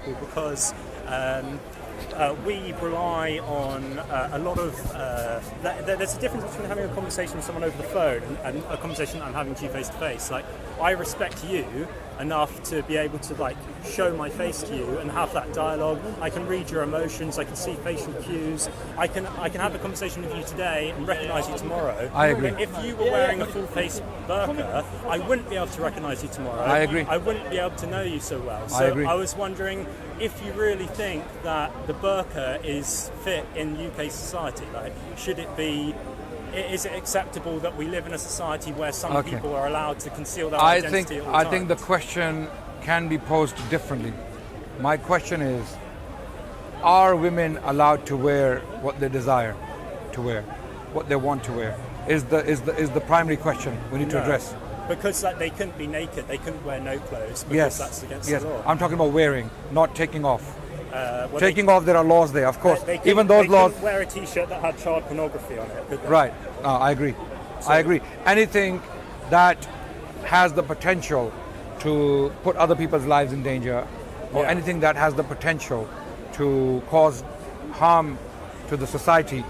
people because we rely on a lot of... there's a difference between having a conversation with someone over the phone and a conversation I'm having to you face to face. Like, I respect you enough to be able to like show my face to you and have that dialogue. I can read your emotions. I can see facial cues. I can have a conversation with you today and recognise you tomorrow. I agree. If you were wearing a full face burqa, I wouldn't be able to recognise you tomorrow. I agree. I wouldn't be able to know you so well. So I agree. I was wondering if you really think that the burqa is fit in UK society. Like, should it be? Is it acceptable that we live in a society where some people are allowed to conceal their identity at all times? I think the question can be posed differently. My question is, are women allowed to wear what they desire to wear, what they want to wear? Is the primary question we need to address. Because like, they couldn't be naked, they couldn't wear no clothes because that's against the law. I'm talking about wearing, not taking off. Taking off, there are laws there, of course. Even those laws. They couldn't wear a T-shirt that had child pornography on it, could they? Right. I agree. I agree. Anything that has the potential to put other people's lives in danger, or anything that has the potential to cause harm to the society,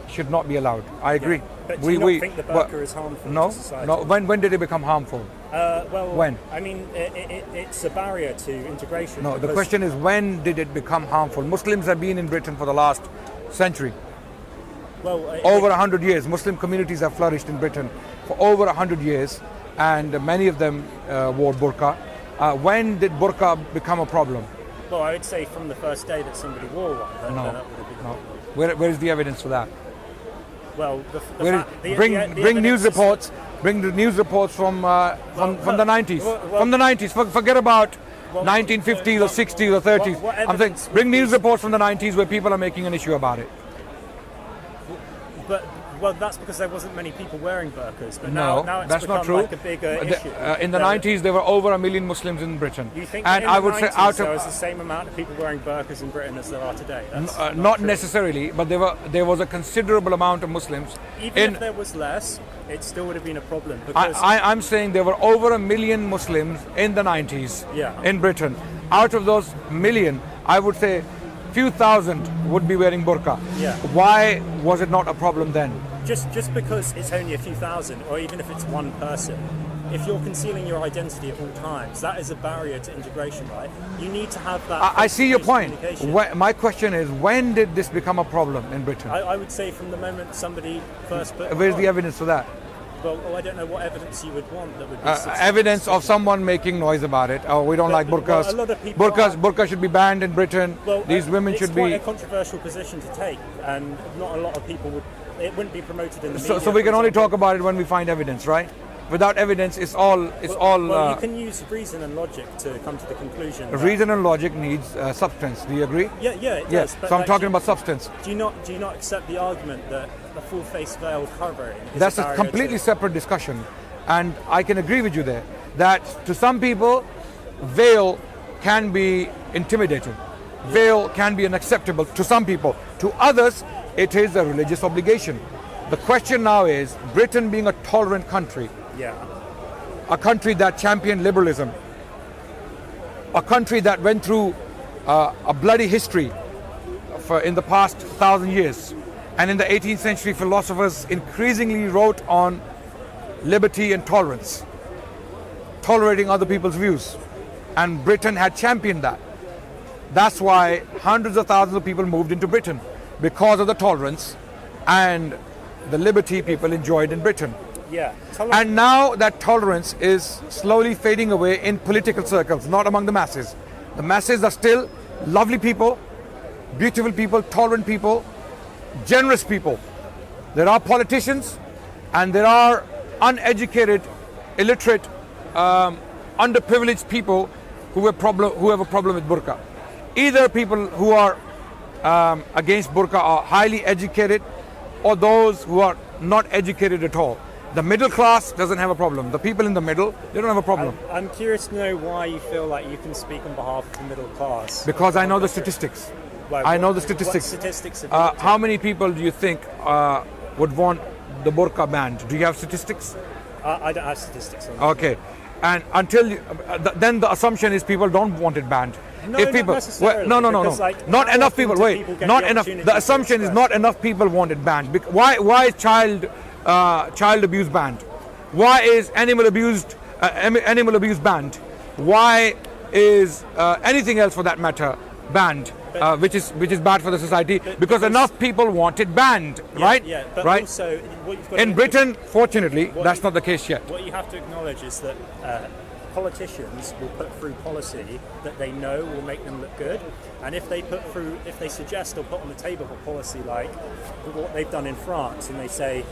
should not be allowed. I agree. But do you not think the burqa is harmful to society? No. When did it become harmful? When? I mean, it's a barrier to integration. No, the question is, when did it become harmful? Muslims have been in Britain for the last century. Well, over 100 years. Muslim communities have flourished in Britain for over 100 years, and many of them wore burqa. When did burqa become a problem? Well, I would say from the first day that somebody wore one. No. Where is the evidence for that? Well, bring news reports. Bring the news reports from the 90s. From the 90s. Forget about 1950s or 60s or 30s. I'm saying bring news reports from the 90s where people are making an issue about it. Well, that's because there wasn't many people wearing burqas. But no, now it's that's become not true. Like a bigger issue. In the 90s, there were over 1 million Muslims in Britain. You think and in I the would 90s, say out of there was the same amount of people wearing burqas in Britain as there are today? That's not necessarily, but there was a considerable amount of Muslims. Even if there was less, it still would have been a problem. Because I'm saying there were over 1 million Muslims in the 90s in Britain. Out of those million, I would say few thousand would be wearing burqa. Yeah. Why was it not a problem then? Just because it's only a few thousand, or even if it's one person, if you're concealing your identity at all times, that is a barrier to integration, right? You need to have that. I see your point. My question is, when did this become a problem in Britain? I would say from the moment somebody first put. Where's the evidence for that? Well, I don't know what evidence you would want that would be evidence of someone making noise about it. Oh, we don't like burqas. Well, a lot of people burqa should be banned in Britain. Well, these women should be. It's quite a controversial position to take, and not a lot of people would. It wouldn't be promoted in the media. So we can only talk about it when we find evidence, right? Without evidence, it's all. Well, you can use reason and logic to come to the conclusion. Reason and logic needs substance. Do you agree? Yeah, it does. So I'm talking about substance. Do you not accept the argument that a full face veil covering is That's a completely separate discussion, and I can agree with you there. That to some people, veil can be intimidating. Veil can be unacceptable to some people. To others, it is a religious obligation. The question now is, Britain being a tolerant country, a country that championed liberalism, a country that went through a bloody history in the past 1,000 years, and in the 18th century, philosophers increasingly wrote on liberty and tolerance, tolerating other people's views, and Britain had championed that. That's why hundreds of thousands of people moved into Britain, because of the tolerance and the liberty people enjoyed in Britain. And now that tolerance is slowly fading away in political circles, not among the masses. The masses are still lovely people, beautiful people, tolerant people, generous people. There are politicians and there are uneducated, illiterate, underprivileged people who have a problem with burqa. Either people who are against burqa are highly educated, or those who are not educated at all. The middle class doesn't have a problem. The people in the middle, they don't have a problem. I'm curious to know why you feel like you can speak on behalf of the middle class. Because I know the statistics. I know the statistics. What statistics have you how many people do you think would want the burqa banned? Do you have statistics? I don't have statistics on that. Okay. and until then the assumption is people don't want it banned. No, If people, not necessarily. no, Because, like, not how enough often people. do Wait, people get not the enough. opportunity The to assumption is express? not enough people want it banned. Why is child abuse banned? Why is animal abuse banned? Why is anything else for that matter banned? Which is bad for the society because enough people want it banned, right? Yeah, but right. also what you've got In to Britain, fortunately, that's not the case yet. What you have to acknowledge is that politicians will put through policy that they know will make them look good, and if they suggest or put on the table a policy like what they've done in France, and they say,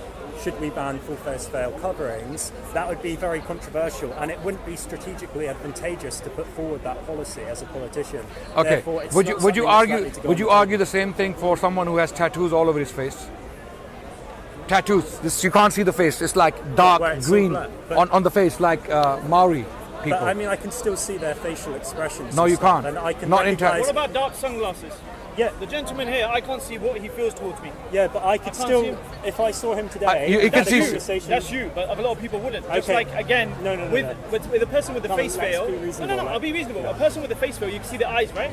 should we ban full face veil coverings, that would be very controversial, and it wouldn't be strategically advantageous to put forward that policy as a politician. Okay. Therefore, it's Would not you something argue? that's likely to go Would on you the argue the same thing for someone who has tattoos all over his face? Tattoos. This, you can't see the face. It's like dark where it's all green black, but- on the face, like Maori people. But I mean, I can still see their facial expressions. No, and you stuff, can't. And I can Not in recognize- What about dark sunglasses? Yeah, The gentleman here, I can't see what he feels towards me. yeah, but I could can't still, see him. if I saw him today, you can had a see- conversation- That's you, but a lot of people wouldn't. Just Okay. like, again, No, with, no. with a person with the Come on, face let's veil. be No, reasonable, I'll be reasonable. A person with the face veil, you can see the eyes, right?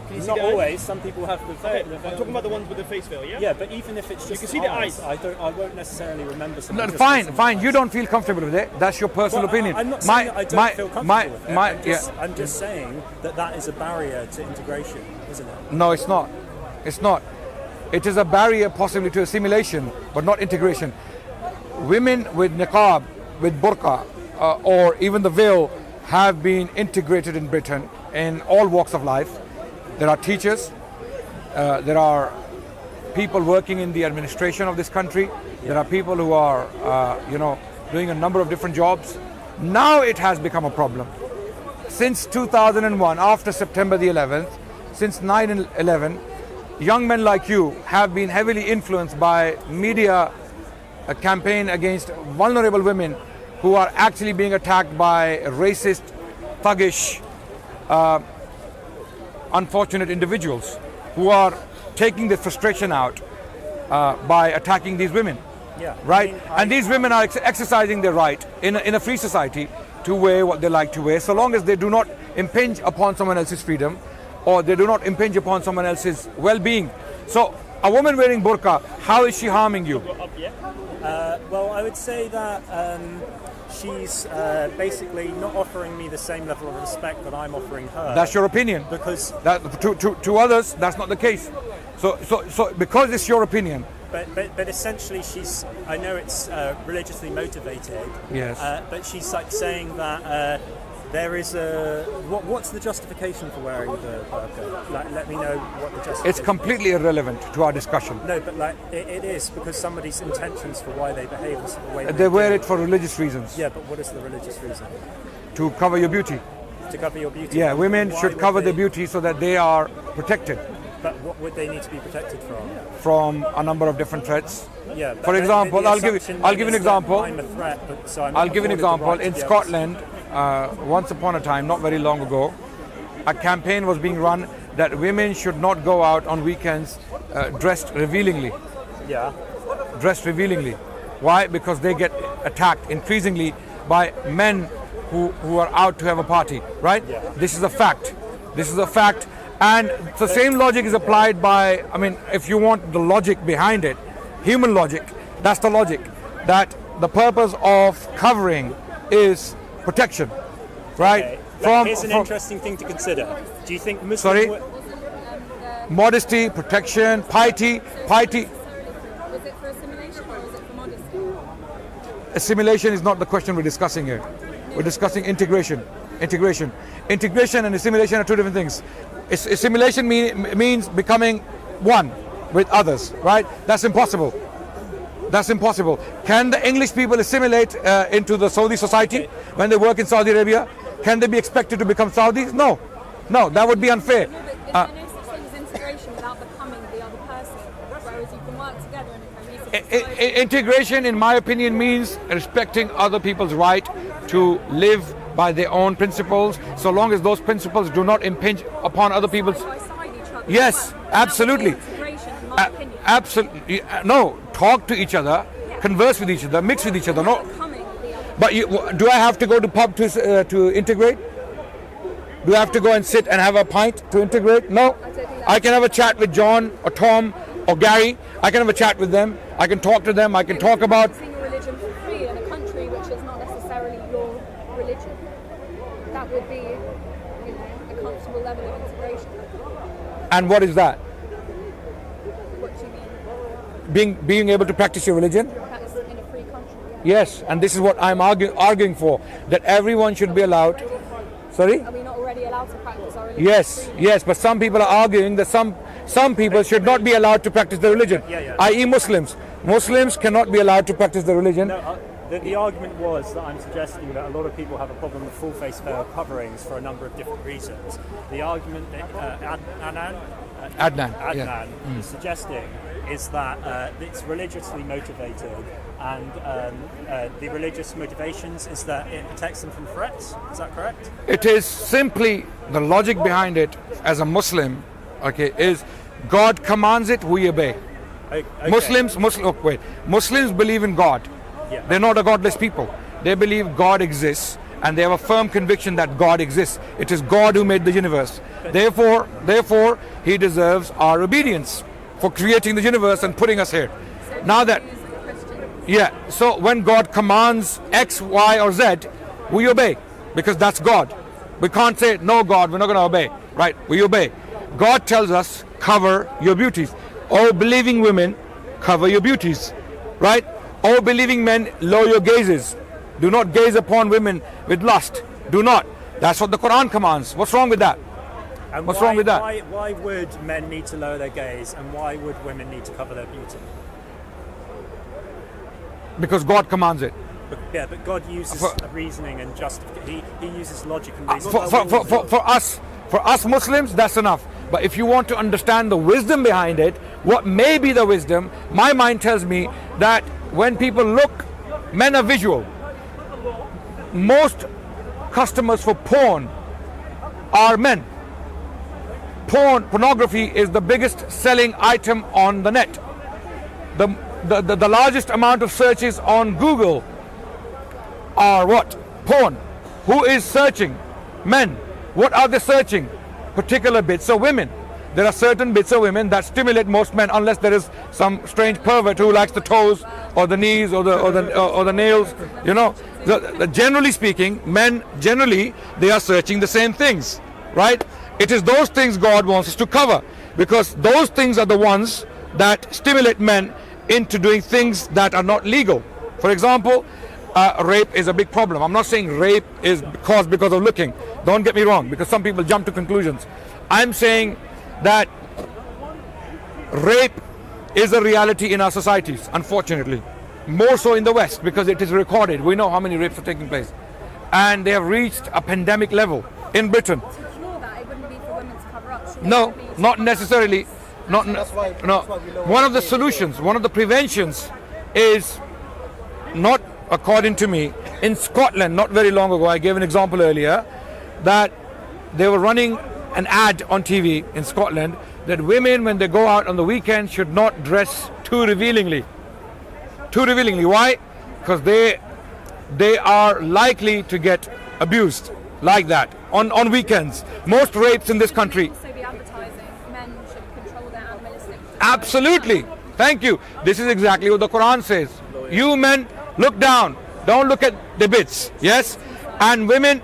Can you see Not the eyes? always. Some people have the veil. Okay, the I'm veil. talking about the ones with the face veil, yeah? Yeah, but even if it's just can see the eyes. I won't necessarily remember something. No, just fine, from fine. the You eyes. don't feel comfortable with it. That's your personal Well, opinion. I'm not saying that I don't feel comfortable with it. I'm just saying that is a barrier to integration, isn't it? No, it's not. It's not. It is a barrier possibly to assimilation, but not integration. Women with niqab, with burqa, or even the veil have been integrated in Britain in all walks of life. There are teachers, there are people working in the administration of this country, there are people who are, doing a number of different jobs. Now it has become a problem. Since 2001, after September the 11th, since 9/11, young men like you have been heavily influenced by media campaign against vulnerable women who are actually being attacked by racist, thuggish, unfortunate individuals who are taking their frustration out by attacking these women. Yeah. Right? I mean, And these women are exercising their right in a free society to wear what they like to wear, so long as they do not impinge upon someone else's freedom or they do not impinge upon someone else's well-being. So a woman wearing burqa, how is she harming you? Well, I would say that she's basically not offering me the same level of respect that I'm offering her. That's your opinion. Because That to others, that's not the case. So because it's your opinion. But essentially, I know it's religiously motivated. Yes. But she's like saying that there is what's the justification for wearing the burqa? Like, let me know what the justification. It's completely irrelevant to our discussion. No, but like it is because somebody's intentions for why they behave is the way They wear do. it for religious reasons, Yeah, but what is the religious reason? to cover your beauty. To cover your beauty. Yeah, women Why should would cover they- their beauty so that they are protected But what would they need to be protected from? from a number of different threats. Yeah. but For the example, I'll give assumption you an is that example. I'm a threat, but, so I'm not I'll give you an afforded the example. right to In be able to- Scotland, once upon a time, not very long ago, a campaign was being run that women should not go out on weekends dressed revealingly. Yeah. Dressed revealingly. Why? Because they get attacked increasingly by men who are out to have a party, right? Yeah. This is a fact. This is a fact. And the same logic is applied by, if you want the logic behind it, human logic, that's the logic. That the purpose of covering is protection, right? Okay. But here's an interesting thing to consider. Do you think Muslim Sorry? Modesty, protection, piety. Was it for assimilation or was it for modesty? Assimilation is not the question we're discussing here. We're discussing integration. Integration and assimilation are two different things. Assimilation means becoming one with others, right? That's impossible. That's impossible. Can the English people assimilate into the Saudi society when they work in Saudi Arabia? Can they be expected to become Saudis? No, that would be unfair. No, but is there no such thing as integration without becoming the other person? Whereas you can work together in a cohesive society. Integration, in my opinion, means respecting other people's right to live by their own principles, so long as those principles do not impinge upon other people's. Side by side each other. Yes, absolutely. That would be integration, in my opinion. Absolutely. No, talk to each other, converse with each other, mix with each other. No, Becoming the other But do I have to go to pub to integrate? Do I have to go and sit and have a pint to integrate? No. I can have a chat with John or Tom or Gary. I can have a chat with them. I can talk to them. I can talk about. Practicing your religion for free in a country which is not necessarily your religion. That would be, a comfortable level of integration. And what is that? What do you mean? Being able to practice your religion? Practice in a free country. Yes, and this is what I'm arguing for, that everyone should be allowed. Sorry? Are we not already allowed to practice our religion? Yes, but some people are arguing that some people should not be allowed to practice their religion, i.e. Muslims. Muslims cannot be allowed to practice their religion. No, the argument was that I'm suggesting that a lot of people have a problem with full face veil coverings for a number of different reasons. The argument that Adnan is suggesting is that it's religiously motivated, and the religious motivations is that it protects them from threats. Is that correct? It is simply the logic behind it as a Muslim, is God commands it, we obey. Okay. Muslims believe in God. Yeah. They're not a godless people. They believe God exists, and they have a firm conviction that God exists. It is God who made the universe. Therefore, He deserves our obedience for creating the universe and putting us here. Now that, so when God commands X, Y, or Z, we obey, because that's God. We can't say, no God, we're not going to obey. Right? We obey. God tells us, cover your beauties. Oh, believing women, cover your beauties. Right? Oh, believing men, lower your gazes. Do not gaze upon women with lust. Do not. That's what the Quran commands. What's wrong with that? And What's wrong with that? Why would men need to lower their gaze, and why would women need to cover their beauty? Because God commands it. But God uses reasoning and justification. He uses logic and reasoning. For us Muslims, that's enough. But if you want to understand the wisdom behind it, what may be the wisdom, my mind tells me that when people look, men are visual. Most customers for porn are men. Pornography is the biggest selling item on the net. The largest amount of searches on Google are what? Porn. Who is searching? Men. What are they searching? Particular bits of women. There are certain bits of women that stimulate most men, unless there is some strange pervert who likes the toes or the knees or the nails. Generally speaking, men generally they are searching the same things, right? It is those things God wants us to cover, because those things are the ones that stimulate men into doing things that are not legal. For example, rape is a big problem. I'm not saying rape is caused because of looking. Don't get me wrong, because some people jump to conclusions. I'm saying that rape is a reality in our societies, unfortunately. More so in the West, because it is recorded. We know how many rapes are taking place. And they have reached a pandemic level in Britain. To cure that, it wouldn't be for women to cover up. No, not necessarily. No. One of the solutions, one of the preventions is not, according to me, in Scotland, not very long ago, I gave an example earlier, that they were running an ad on TV in Scotland that women, when they go out on the weekend, should not dress too revealingly. Why? Because they are likely to get abused like that on weekends. Most rapes in this country. Also be advertising men should control their animalistic. Absolutely. Thank you. This is exactly what the Quran says. You men, look down. Don't look at the bits. Yes? And women,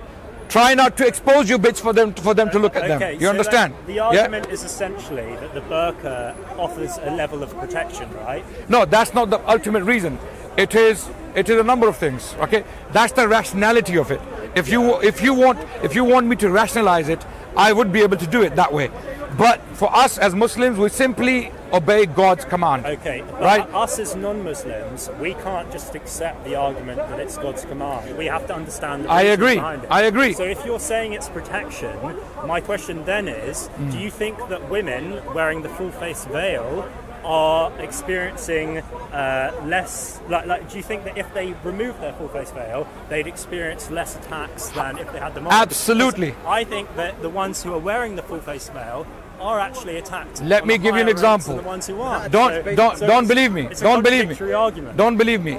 try not to expose your bits for them to look at them. You understand? The argument is essentially that the burqa offers a level of protection, right? No, that's not the ultimate reason. It is a number of things. Okay? That's the rationality of it. If you want me to rationalize it, I would be able to do it that way. But for us as Muslims, we simply obey God's command. Okay, but right? Us as non-Muslims, we can't just accept the argument that it's God's command. We have to understand the reasons behind it. I agree. So if you're saying it's protection, my question then is, do you think that women wearing the full face veil are experiencing less, do you think that if they remove their full face veil, they'd experience less attacks than if they had them on? Absolutely. Because I think that the ones who are wearing the full face veil are actually attacked. Let me give you an example. The ones who aren't. Don't believe me. It's a Don't believe me. contradictory argument. Don't believe me.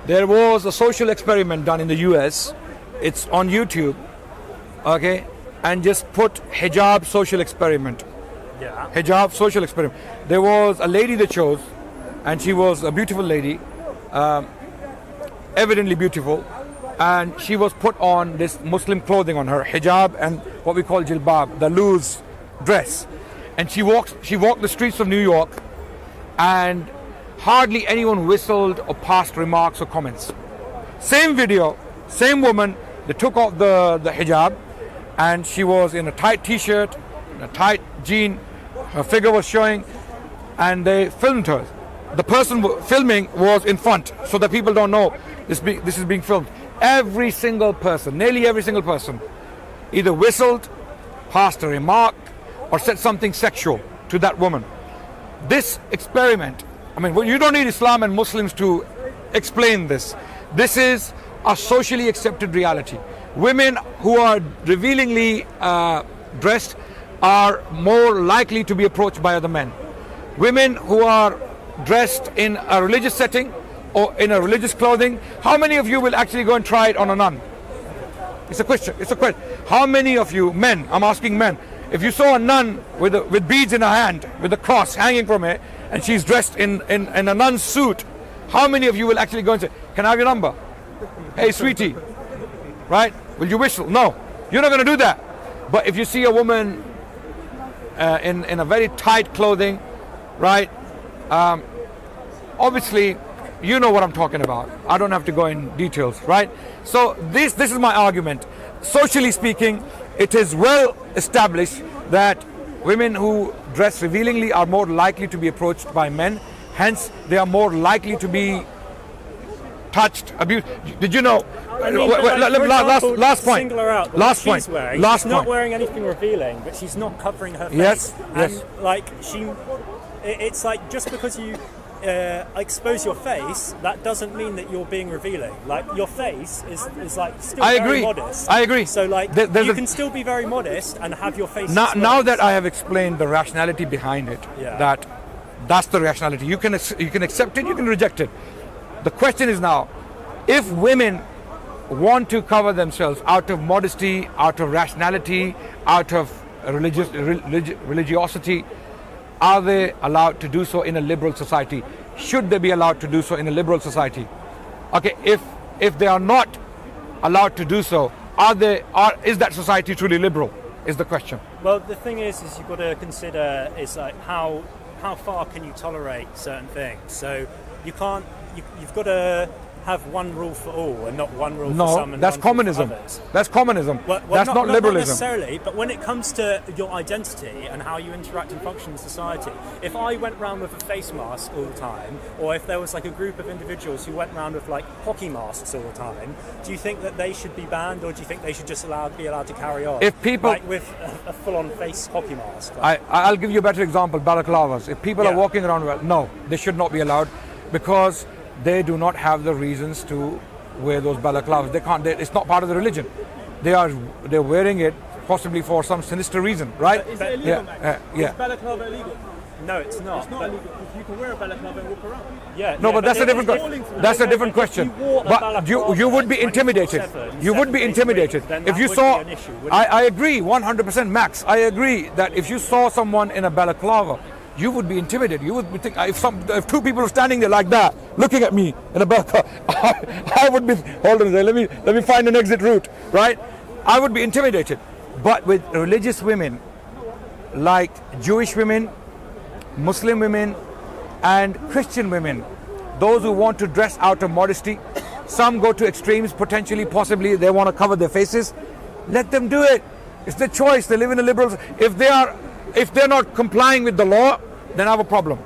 There was a social experiment done in the US. It's on YouTube. Okay, and just put hijab social experiment. Yeah. Hijab social experiment. There was a lady they chose, and she was a beautiful lady, evidently beautiful, and she was put on this Muslim clothing on her, hijab and what we call jilbab, the loose dress. And she walked the streets of New York, and hardly anyone whistled or passed remarks or comments. Same video, same woman, they took off the hijab, and she was in a tight t-shirt, in a tight jean, her figure was showing, and they filmed her. The person filming was in front, so that people don't know this is being filmed. Every single person, nearly every single person, either whistled, passed a remark, or said something sexual to that woman. This experiment, I mean, you don't need Islam and Muslims to explain this. This is a socially accepted reality. Women who are revealingly dressed are more likely to be approached by other men. Women who are dressed in a religious setting or in a religious clothing, how many of you will actually go and try it on a nun? It's a question. How many of you, men, I'm asking men, if you saw a nun with beads in her hand, with a cross hanging from her, and she's dressed in a nun's suit, how many of you will actually go and say, can I have your number? Hey, sweetie, right? Will you whistle? No, you're not going to do that. But if you see a woman in a very tight clothing, right? Obviously, you know what I'm talking about. I don't have to go in details, right? So this is my argument. Socially speaking, it is well established that women who dress revealingly are more likely to be approached by men. Hence, they are more likely to be touched, abused. Did you know? I mean, last point. Single her out. Last point. She's not wearing anything revealing, but she's not covering her face. Yes. And like it's like just because you expose your face, that doesn't mean that you're being revealing. Like your face is like still very modest. I agree. So like you can still be very modest and have your face. Now that I have explained the rationality behind it, that's the rationality. You can accept it, you can reject it. The question is now, if women want to cover themselves out of modesty, out of rationality, out of religiosity, are they allowed to do so in a liberal society? Should they be allowed to do so in a liberal society? Okay, if they are not allowed to do so, is that society truly liberal? Is the question. Well, the thing is you've got to consider is like how far can you tolerate certain things? So you can't. You've got to have one rule for all and not one rule for some and that's one communism. For others. That's communism. Well, that's not liberalism. Not necessarily, but when it comes to your identity and how you interact and function in society, if I went around with a face mask all the time, or if there was like a group of individuals who went around with like hockey masks all the time, do you think that they should be banned, or do you think they should just be allowed to carry on? If people like with a full-on face hockey mask. I'll give you a better example. Balaclavas. If people are walking around with, no, they should not be allowed, because they do not have the reasons to wear those balaclavas. They can't. It's not part of the religion. They're wearing it possibly for some sinister reason, right? Is it illegal, Max? Yeah. Is balaclava illegal? No, it's not. It's not illegal because you can wear a balaclava and walk around. But that's a different. That's a different question. But you would be intimidated. You would be intimidated if you saw. I agree, 100%, Max. I agree that if you saw someone in a balaclava, you would be intimidated. You would be thinking, if two people are standing there like that, looking at me in a balaclava, I would be. Hold on, let me find an exit route, right? I would be intimidated. But with religious women, like Jewish women, Muslim women, and Christian women, those who want to dress out of modesty, some go to extremes, potentially, possibly, they want to cover their faces. Let them do it. It's their choice. They live in a liberal. If they're not complying with the law, then I have a problem.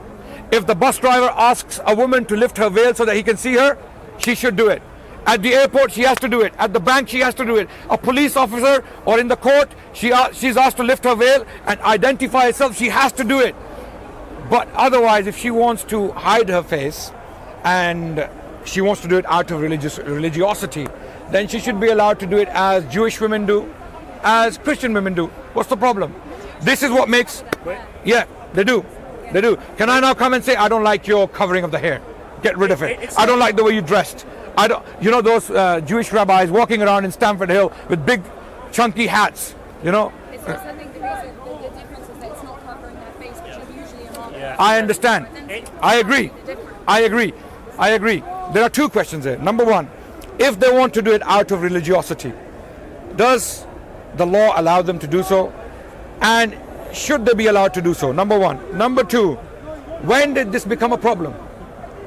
If the bus driver asks a woman to lift her veil so that he can see her, she should do it. At the airport, she has to do it. At the bank, she has to do it. A police officer or in the court, she's asked to lift her veil and identify herself. She has to do it. But otherwise, if she wants to hide her face and she wants to do it out of religiosity, then she should be allowed to do it as Jewish women do, as Christian women do. What's the problem? This is what makes... Yeah, they do. Can I now come and say, I don't like your covering of the hair? Get rid of it. I don't like the way you dressed. I don't, you know, those Jewish rabbis walking around in Stamford Hill with big, chunky hats. You know. It's just, I think the reason, the difference is that it's not covering their face, which is usually a mark. Yeah. I understand. I agree. I agree. I agree. There are two questions there. Number one, if they want to do it out of religiosity, does the law allow them to do so? And should they be allowed to do so? Number one. Number two, when did this become a problem?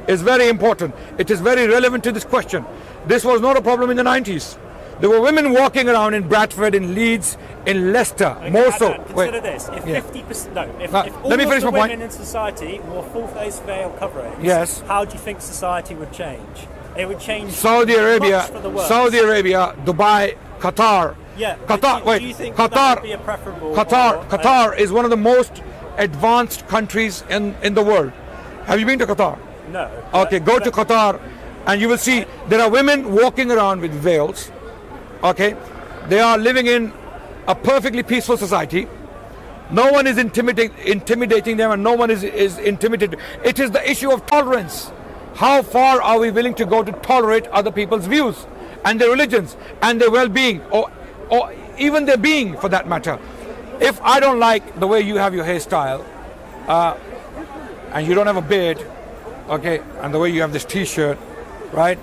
It's very important. It is very relevant to this question. This was not a problem in the 90s. There were women walking around in Bradford, in Leeds, in Leicester, more so. Consider this: if 50%, if all let me of finish the my point. women in society wore full-face veil coverings, Yes. how do you think society would change? It would change Saudi Arabia, much for the worse. Saudi Arabia, Dubai, Qatar. Yeah, Qatar. do Wait, you think Qatar. that would be a preferable? Qatar is one of the most advanced countries in the world. Have you been to Qatar? No. Okay, go to Qatar, and you will see there are women walking around with veils. Okay, they are living in a perfectly peaceful society. No one is intimidating them, and no one is intimidated. It is the issue of tolerance. How far are we willing to go to tolerate other people's views and their religions and their well-being, or even their being, for that matter? If I don't like the way you have your hairstyle, and you don't have a beard, okay, and the way you have this T-shirt, right?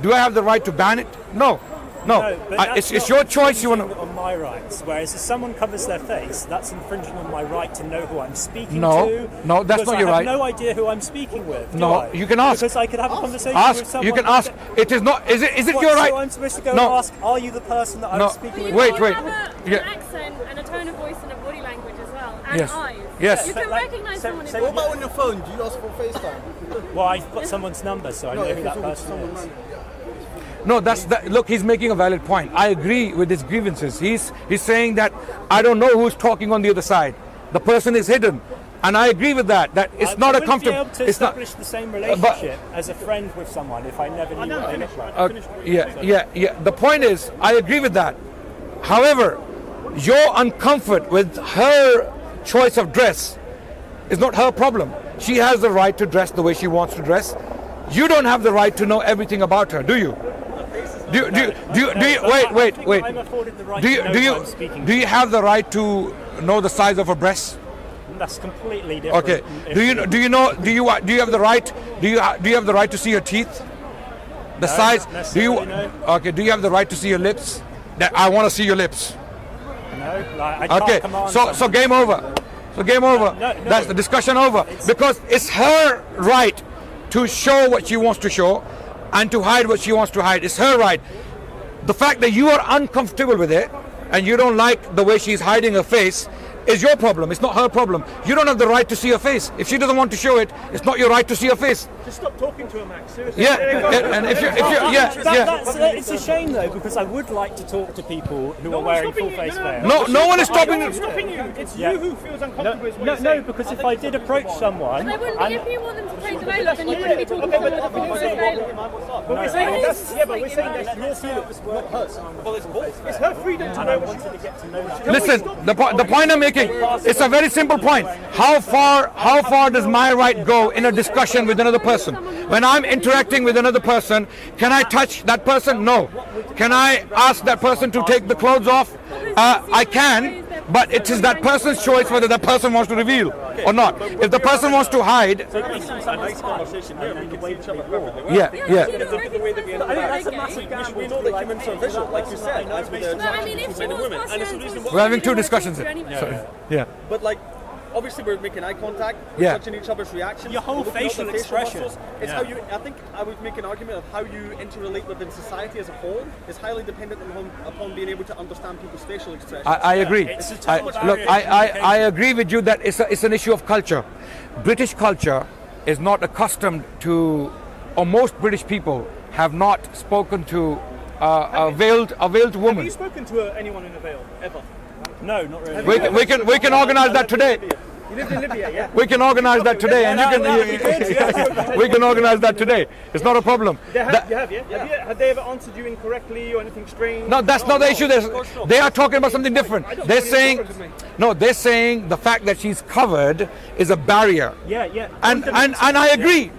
Do I have the right to ban it? No. But It's that's your not choice. You want infringing on my rights. Whereas if someone covers their face, that's infringing on my right to know who I'm speaking to. No, that's because not your I have right. no idea who I'm speaking with. No, I? you can ask. Because I could have a conversation Ask. with someone. You can ask. It is not. Is it What, your right? So I'm supposed to go No. and ask, are you the person that I No. was speaking with? Wait. Have an accent and a tone of voice and a body language as well, and Yes. eyes. Yes. You can recognise someone in What about on your phone? Do you ask for FaceTime? Well, I've got someone's number, so I know who that person is. No, look, he's making a valid point. I agree with his grievances. He's saying that I don't know who's talking on the other side. The person is hidden. And I agree with that. That it's not a comfortable. I wouldn't be able to establish the same relationship as a friend with someone if I never knew what they looked like. Yeah. The point is, I agree with that. However, your uncomfort with her choice of dress is not her problem. She has the right to dress the way she wants to dress. You don't have the right to know everything about her, do you? Do you wait? I'm afforded the right to know who I'm speaking Do you have the right to know the size of her breasts? That's completely different. Okay. Do you have the right? Do you have the right to see her teeth? The size? Not necessarily, no. Okay. Do you have the right to see your lips? That I want to see your lips. No, like, I can't Okay. command So someone. game over. So game over. No. That's the discussion over. Because it's her right to show what she wants to show and to hide what she wants to hide. It's her right. The fact that you are uncomfortable with it and you don't like the way she's hiding her face is your problem. It's not her problem. You don't have the right to see her face. If she doesn't want to show it, it's not your right to see her face. Just stop talking to her, Max. Seriously. Yeah, and if you It's a shame though, because I would like to talk to people who are wearing full face veils. no one is stopping. I'm stopping you. It's Yeah. you who feels uncomfortable. is what No, you're saying. because if I did approach someone, They wouldn't and be, if you want them to take the veil off, then you wouldn't be talking to them with a full face veil on. But we're saying that's we're saying that's your feelings, not hers. Well, it's both. It's her freedom to and I know what she wanted to get to know that. Listen, the point I'm making, it's a very simple point. How far does my right go in a discussion with another person? When I'm interacting with another person, can I touch that person? No. Can I ask that person to take the clothes off? I can, but it is that person's choice whether that person wants to reveal or not. If the person wants to hide, yeah. That's a massive gap. We know that humans are visual, like you said. That's what No, I mean, if she was passing We're having two discussions here. Anyway. Yeah. But like, obviously we're making eye contact, we're Yeah. touching each other's reactions. Your whole we're looking at facial the expression. muscles. It's how you. I think I would make an argument of how you interrelate within society as a whole is highly dependent upon being able to understand people's facial expressions. I agree. It's a total Look, barrier to I agree with you that it's an issue of culture. British culture is not accustomed to, or most British people have not spoken to a veiled Have woman. you spoken to anyone in a veil ever? No, not really. We can organize that today. You lived in Libya, yeah? We can organize that today, and we can organize that today. It's not a problem. You have, yeah? Have they ever answered you incorrectly or anything strange? No, that's not the issue. They are talking about something different. They're saying, they're saying the fact that she's covered is a barrier. Yeah. And I agree.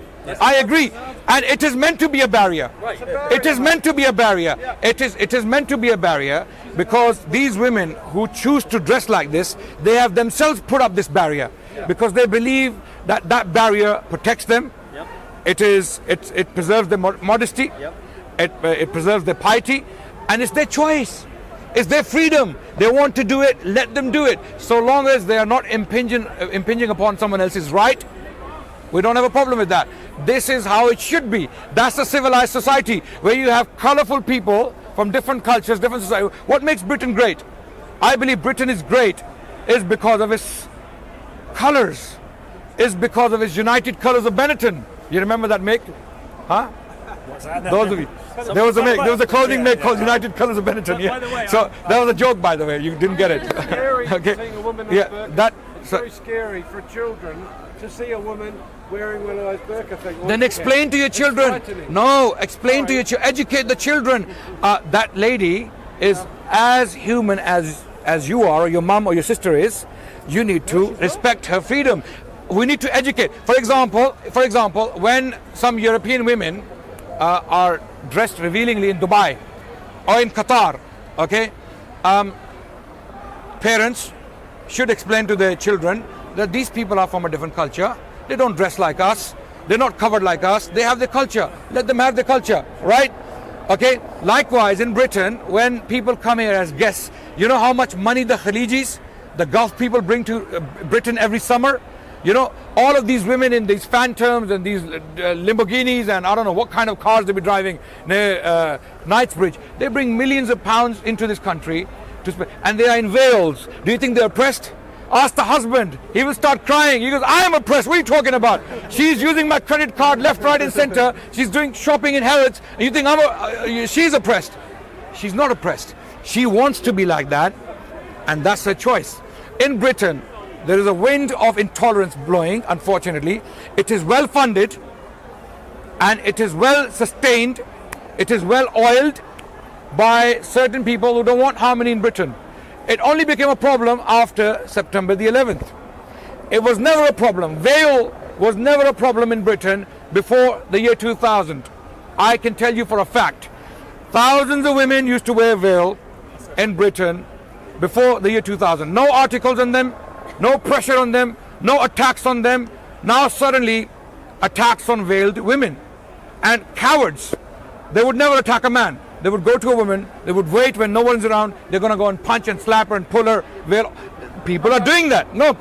I agree. And it is meant to be a barrier. Right. It is meant to be a barrier. It is meant to be a barrier because these women who choose to dress like this, they have themselves put up this barrier because they believe that that barrier protects them. Yep. It preserves their modesty. Yep. It preserves their piety, and it's their choice. It's their freedom. They want to do it, let them do it. So long as they are not impinging upon someone else's right, we don't have a problem with that. This is how it should be. That's a civilized society where you have colorful people from different cultures, different societies. What makes Britain great? I believe Britain is great is because of its colors, is because of its United Colors of Benetton. You remember that make? Huh? What's that? Those of you. There was a clothing make called United Colors of Benetton. By the way, So that was a joke, by the way. You didn't get it. Scary Okay. seeing a woman in Yeah, burqa. that. It's So, very scary for children to see a woman wearing one of those burqa things. then explain to your It's children. frightening. No, explain to your children. Educate the children. That lady is as human as you are, or your mom or your sister is. You need to respect her freedom. We need to educate. For example, when some European women are dressed revealingly in Dubai or in Qatar, okay, parents should explain to their children that these people are from a different culture. They don't dress like us. They're not covered like us. They have their culture. Let them have their culture, right? Okay. Likewise, in Britain, when people come here as guests, you know how much money the Khalijis, the Gulf people, bring to Britain every summer? You know, all of these women in these Phantoms and these Lamborghinis and I don't know what kind of cars they be driving near Knightsbridge. They bring millions of pounds into this country to spend, and they are in veils. Do you think they're oppressed? Ask the husband. He will start crying. He goes, I am oppressed. What are you talking about? She's using my credit card left, right and center. She's doing shopping in Harrods. And you think she's oppressed? She's not oppressed. She wants to be like that, and that's her choice. In Britain, there is a wind of intolerance blowing, unfortunately. It is well funded and it is well sustained. It is well oiled by certain people who don't want harmony in Britain. It only became a problem after September the 11th. It was never a problem. Veil was never a problem in Britain before the year 2000. I can tell you for a fact. Thousands of women used to wear veil in Britain before the year 2000. No articles on them. No pressure on them, no attacks on them. Now suddenly attacks on veiled women. And cowards, they would never attack a man. They would go to a woman, they would wait when no one's around, they're going to go and punch and slap her and pull her veil. People are doing that. No.